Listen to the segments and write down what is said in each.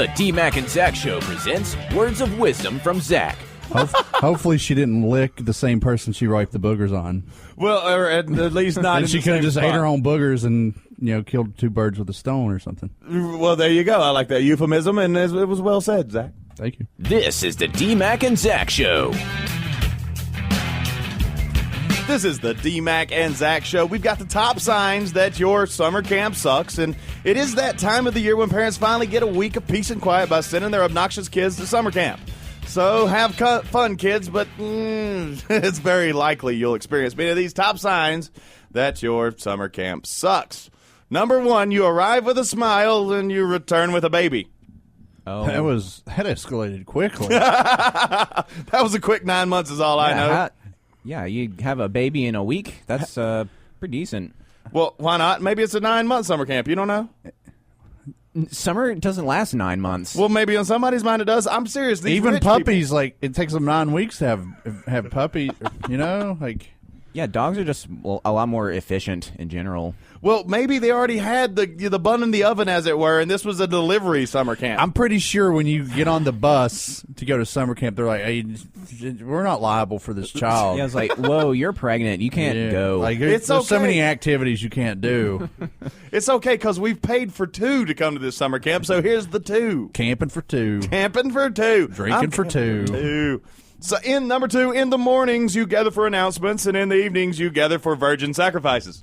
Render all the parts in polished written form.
The DMac and Zac Show presents Words of Wisdom from Zac. Hopefully she didn't lick the same person she wiped the boogers on. Well, or at least not. And she could have just ate her own boogers and, killed two birds with a stone or something. Well, there you go. I like that euphemism, and it was well said, Zac. Thank you. This is the DMac and Zac Show. This is the DMac and Zac Show. We've got the top signs that your summer camp sucks, and it is that time of the year when parents finally get a week of peace and quiet by sending their obnoxious kids to summer camp. So have fun, kids, but it's very likely you'll experience many of these top signs that your summer camp sucks. Number 1, you arrive with a smile and you return with a baby. Oh, that escalated quickly. That was a quick 9 months is all I know. Yeah, you have a baby in a week. That's pretty decent. Well, why not? Maybe it's a 9-month summer camp. You don't know? Summer doesn't last 9 months. Well, maybe on somebody's mind it does. I'm serious. These Even rich puppies, people, it takes them 9 weeks to have puppies, Yeah, dogs are just a lot more efficient in general. Well, maybe they already had the bun in the oven, as it were, and this was a delivery summer camp. I'm pretty sure when you get on the bus to go to summer camp, they're like, hey, we're not liable for this child. Yeah, it's like, whoa, you're pregnant. You can't go. There's so many activities you can't do. It's okay, because we've paid for 2 to come to this summer camp, so here's the 2. Camping for 2. Camping for 2. Drinking for 2. So in number 2, in the mornings you gather for announcements, and in the evenings you gather for virgin sacrifices.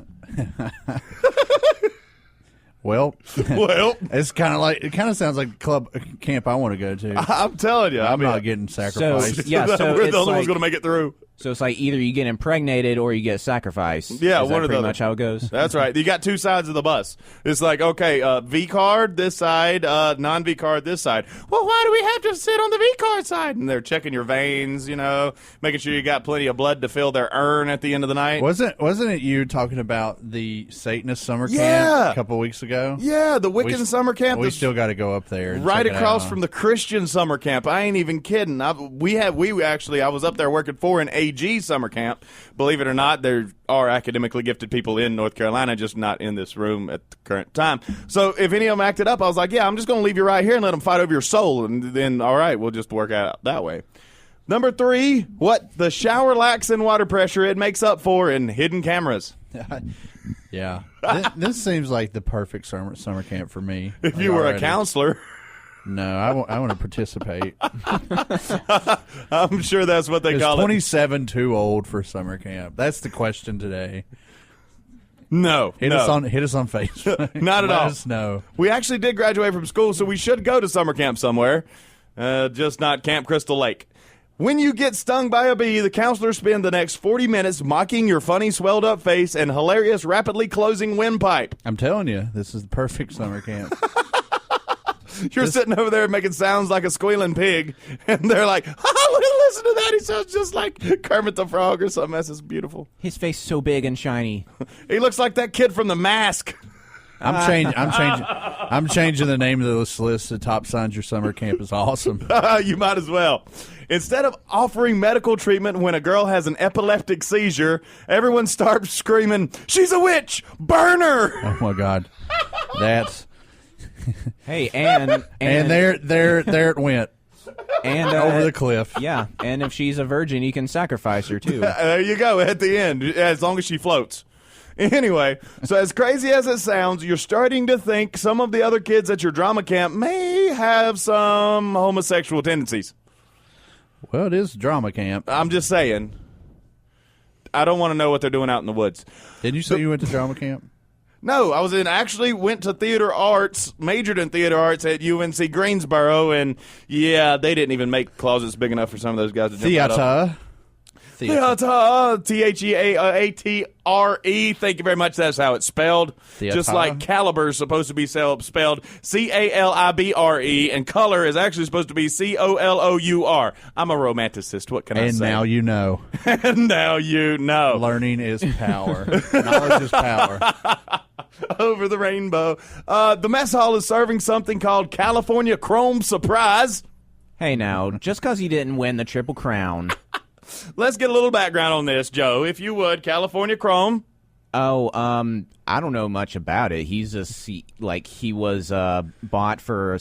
Well, it's it kind of sounds like the camp I want to go to. I'm telling you, I'm not getting sacrificed. So we're the only ones going to make it through. So it's like either you get impregnated or you get sacrificed. Yeah, is that one of pretty the much how it goes. That's right. You got 2 sides of the bus. It's like, okay, V card this side, non-V card this side. Well, why do we have to sit on the V card side? And they're checking your veins, making sure you got plenty of blood to fill their urn at the end of the night. Wasn't it you talking about the Satanist summer camp a couple weeks ago? Yeah, the Wiccan summer camp. We still got to go up there. And right across from the Christian summer camp. I ain't even kidding. I was up there working for an AG summer camp. Believe it or not, there are academically gifted people in North Carolina, just not in this room at the current time. So if any of them acted up, I was like, yeah, I'm just going to leave you right here and let them fight over your soul. And then, all right, we'll just work out that way. Number 3, what the shower lacks in water pressure, it makes up for in hidden cameras. Yeah. This seems like the perfect summer camp for me. If you were a counselor. No, I want to participate. I'm sure that's what they call it. Is 27 too old for summer camp? That's the question today. No. Hit us on Facebook. Not at all. Let us know. We actually did graduate from school, so we should go to summer camp somewhere. Just not Camp Crystal Lake. When you get stung by a bee, the counselors spend the next 40 minutes mocking your funny, swelled-up face and hilarious, rapidly closing windpipe. I'm telling you, this is the perfect summer camp. You're sitting over there making sounds like a squealing pig, and they're like, oh, listen to that. He sounds just like Kermit the Frog or something. That's just beautiful. His face is so big and shiny. He looks like that kid from The Mask. I'm changing the name of this list to Top Signs Your Summer Camp is Awesome. You might as well. Instead of offering medical treatment when a girl has an epileptic seizure, everyone starts screaming, she's a witch! Burn her! Oh, my God. That's... Hey, and there it went. And over the cliff. Yeah, and if she's a virgin, you can sacrifice her, too. There you go, at the end, as long as she floats. Anyway, so as crazy as it sounds, you're starting to think some of the other kids at your drama camp may have some homosexual tendencies. Well, it is drama camp. I'm just saying. I don't want to know what they're doing out in the woods. Did you say you went to drama camp? No, actually went to theater arts, majored in theater arts at UNC Greensboro, and yeah, they didn't even make closets big enough for some of those guys to jump out of. Theater. Theatre. Thank you very much. That's how it's spelled. Theater. Just like caliber is supposed to be spelled Calibre, and color is actually supposed to be Colour. I'm a romanticist. What can I say? And now you know. And now you know. Learning is power. Knowledge is power. Over the rainbow. The mess hall is serving something called California Chrome Surprise. Hey, now, just because he didn't win the Triple Crown. Let's get a little background on this, Joe, if you would. California Chrome. Oh, I don't know much about it. He's he was bought for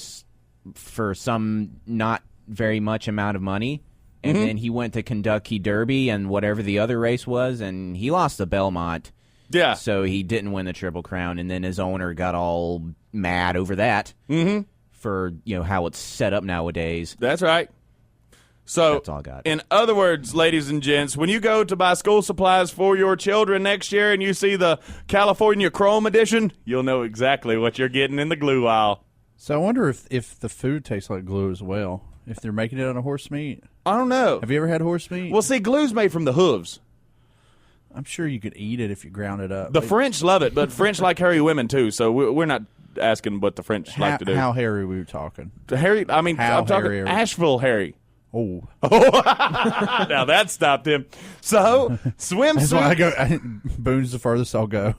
for some not very much amount of money. And then he went to Kentucky Derby and whatever the other race was, and he lost the Belmont. Yeah. So he didn't win the Triple Crown, and then his owner got all mad over that for how it's set up nowadays. That's right. So, that's all I got. In other words, ladies and gents, when you go to buy school supplies for your children next year and you see the California Chrome Edition, you'll know exactly what you're getting in the glue aisle. So I wonder if the food tastes like glue as well. If they're making it out of horse meat. I don't know. Have you ever had horse meat? Well, see, glue's made from the hooves. I'm sure you could eat it if you ground it up. The French love it, but French like hairy women too, so we're not asking what the French like to do. How hairy we were talking? Hairy, I mean, How I'm talking hairy? Asheville hairy. Oh. Now that stopped him. So, swimsuit. That's why I go. Boone's the furthest I'll go.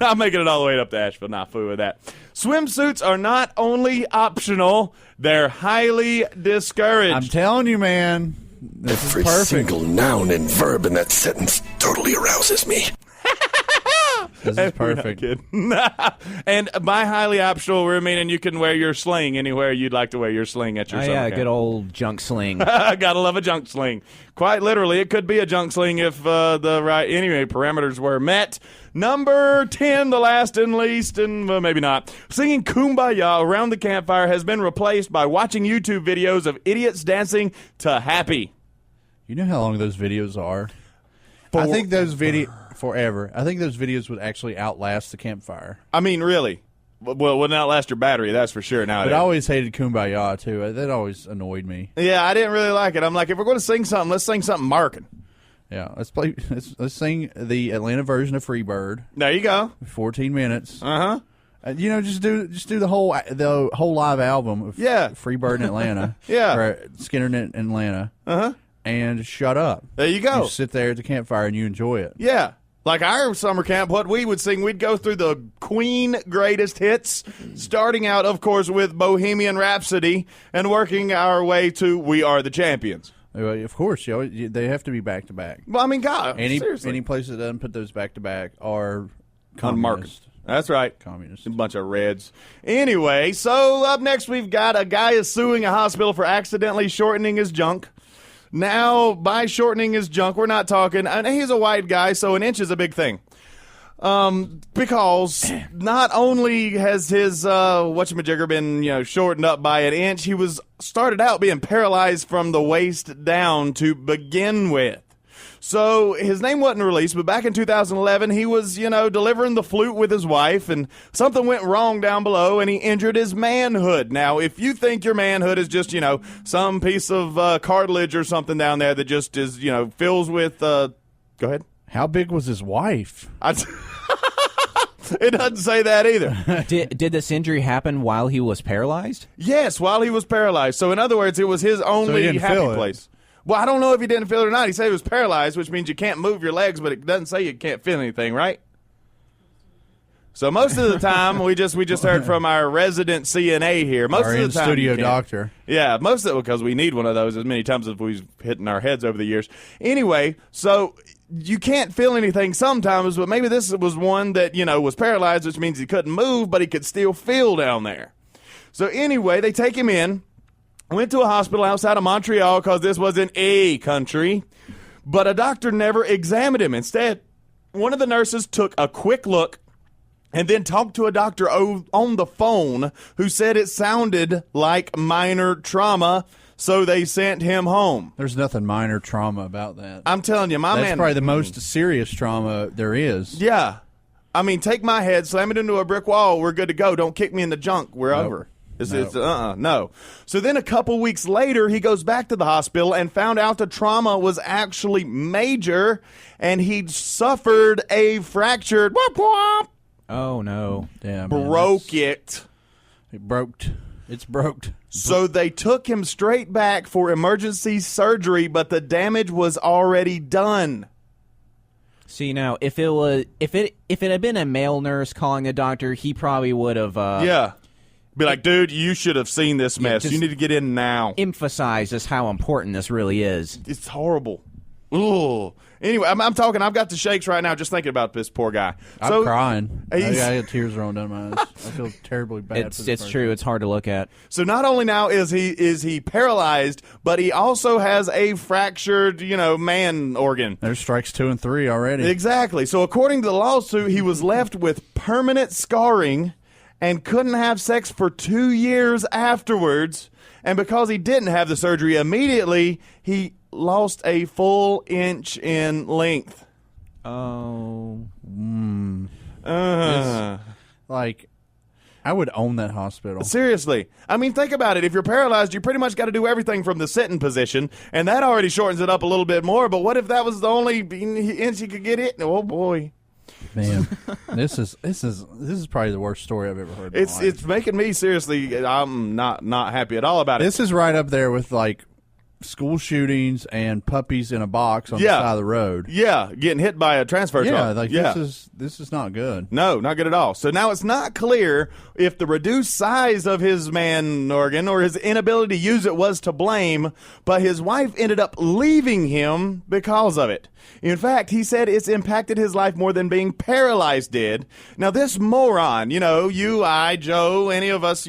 Not making it all the way up to Asheville. Not fool with that. Swimsuits are not only optional, they're highly discouraged. I'm telling you, man. This Every is perfect. single noun and verb in that sentence totally arouses me. This is perfect. And by highly optional, we're meaning you can wear your sling anywhere you'd like to wear your sling at your summer camp. Good old junk sling. Gotta love a junk sling. Quite literally, it could be a junk sling if the right parameters were met. Number 10, the last and least, and well, maybe not. Singing Kumbaya around the campfire has been replaced by watching YouTube videos of idiots dancing to Happy. You know how long those videos are? I think those forever. I think those videos would actually outlast the campfire. I mean, really. Well, it wouldn't outlast your battery, that's for sure nowadays. But I always hated Kumbaya, too. That always annoyed me. Yeah, I didn't really like it. I'm like, if we're going to sing something, let's sing something Markin. Yeah, let's sing the Atlanta version of Freebird. There you go. 14 minutes. Uh-huh. Just do the whole live album of Freebird in Atlanta. Yeah. Or Skinner in Atlanta. Uh-huh. And shut up. There you go. You sit there at the campfire and you enjoy it. Yeah. Like our summer camp, what we would sing, we'd go through the Queen greatest hits, starting out, of course, with Bohemian Rhapsody and working our way to We Are the Champions. Of course, they have to be back to back. Well, I mean, God, seriously. Any place that doesn't put those back to back are unmarked. That's right. Communist. A bunch of reds. Anyway, so up next we've got a guy is suing a hospital for accidentally shortening his junk. Now, by shortening his junk, we're not talking, and he's a white guy, so an inch is a big thing. Because not only has his whatchamajigger been shortened up by an inch, he started out being paralyzed from the waist down to begin with. So his name wasn't released, but back in 2011, he was, delivering the flute with his wife, and something went wrong down below, and he injured his manhood. Now, if you think your manhood is just, some piece of cartilage or something down there that just is, fills with, go ahead. How big was his wife? It doesn't say that either. Did this injury happen while he was paralyzed? Yes, while he was paralyzed. So in other words, it was his only happy place. Well, I don't know if he didn't feel it or not. He said he was paralyzed, which means you can't move your legs, but it doesn't say you can't feel anything, right? So most of the time, we just heard from our resident CNA here. Most our of the time, in-studio doctor. Yeah, most of it because we need one of those as many times as we've hitting our heads over the years. Anyway, so you can't feel anything sometimes, but maybe this was one that was paralyzed, which means he couldn't move, but he could still feel down there. So anyway, they take him in. Went to a hospital outside of Montreal because this was in a country, but a doctor never examined him. Instead, one of the nurses took a quick look and then talked to a doctor on the phone who said it sounded like minor trauma, so they sent him home. There's nothing minor trauma about that. I'm telling you, That's probably the most serious trauma there is. Yeah. I mean, take my head, slam it into a brick wall, we're good to go. Don't kick me in the junk. We're over. No. So then a couple weeks later, he goes back to the hospital and found out the trauma was actually major, and he'd suffered a fractured. Whoop, whoop. Oh no! Damn, broke it. It broke. It's broke. So they took him straight back for emergency surgery, but the damage was already done. See, now if it had been a male nurse calling the doctor, he probably would have. Be like, dude, you should have seen this mess. You need to get in now. Emphasize just how important this really is. It's horrible. Ooh. Anyway, I'm talking. I've got the shakes right now just thinking about this poor guy. I'm crying. I he's- got tears rolling down my eyes. I feel terribly bad. It's for this person. true. It's hard to look at. So not only now is he paralyzed, but he also has a fractured, man organ. There's strikes 2 and 3 already. Exactly. So according to the lawsuit, he was left with permanent scarring and couldn't have sex for 2 years afterwards. And because he didn't have the surgery immediately, he lost a full inch in length. Oh. Like, I would own that hospital. Seriously. I mean, think about it. If you're paralyzed, you pretty much got to do everything from the sitting position, and that already shortens it up a little bit more. But what if that was the only inch you could get it? Oh, boy. Man, this is probably the worst story I've ever heard. It's making me seriously. I'm not happy at all about it. This is right up there with like school shootings and puppies in a box on the side of the road. Yeah, getting hit by a transfer truck. This is not good. No, not good at all. So now it's not clear if the reduced size of his man organ or his inability to use it was to blame, but his wife ended up leaving him because of it. In fact, he said it's impacted his life more than being paralyzed did. Now, this moron, you, I, Joe, any of us,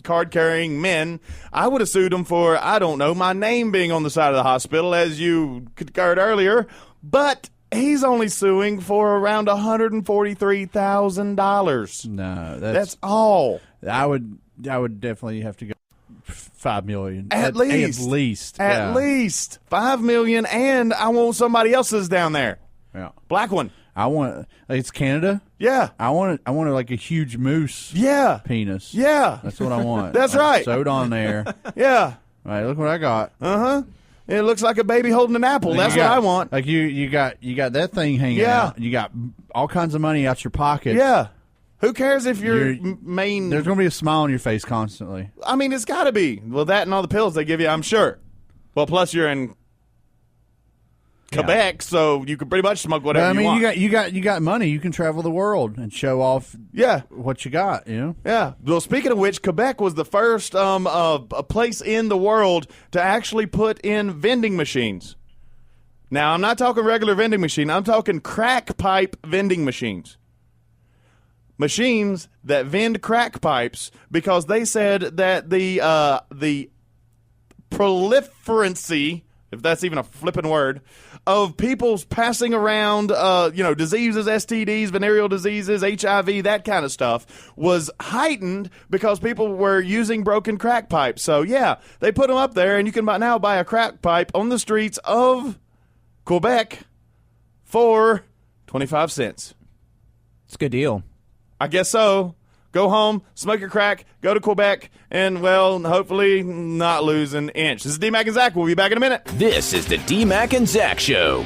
card-carrying men, I would have sued him for, I don't know, my name being on the side of the hospital, as you heard earlier, but he's only suing for around $143,000. No, That's all. I would definitely have to go $5 million At least yeah. $5 million, and I want somebody else's down there. Yeah, Black one. I want. It's Canada. Yeah. I want like a huge moose. Yeah. Penis. Yeah. That's what I want. That's like, right. Sewed on there. Yeah. All right, look what I got. It looks like a baby holding an apple. That's what I want. Like you got that thing hanging out. You got all kinds of money out your pocket. Yeah. Who cares if your main... There's going to be a smile on your face constantly. I mean, it's got to be. Well, that and all the pills they give you, I'm sure. Well, plus you're in Quebec, so you can pretty much smoke whatever you want. you got money. You can travel the world and show off what you got, Yeah. Well, speaking of which, Quebec was the first a place in the world to actually put in vending machines. Now, I'm not talking regular vending machine. I'm talking crack pipe vending machines. Machines that vend crack pipes because they said that the proliferancy, if that's even a flippin' word, of people's passing around, diseases, STDs, venereal diseases, HIV, that kind of stuff, was heightened because people were using broken crack pipes. So, yeah, they put them up there, and you can now buy a crack pipe on the streets of Quebec for 25 cents. It's a good deal. I guess so. Go home, smoke your crack, go to Quebec, and, well, hopefully not lose an inch. This is DMac and Zac. We'll be back in a minute. This is the DMac and Zac Show.